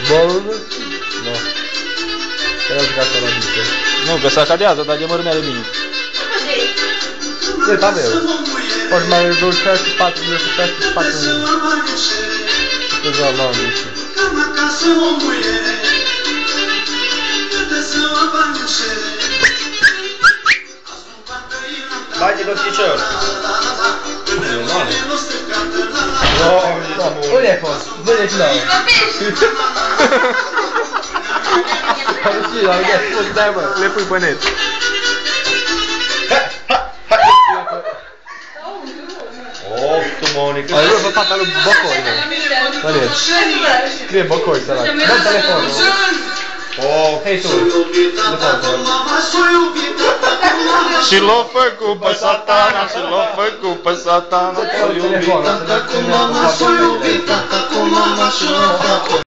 Bolul? Nu. Era jucat la mică. Nu, că se acadează, dar de mărâmea de mine. E tabel. Poți mai 26, 4, 26, 4. Cât la am zis. Bate pe picior. Unde ai fost? Vede și noi. Le pui pe net. Of, tu Monica. Ai văzut fata lui Bocoi, mă. Văd. Scrie Bocoi, sărac. Dă telefonul. Of. Hei tu. Și l-a făcut pe satana, și l-a făcut pe satana. Dă telefonul.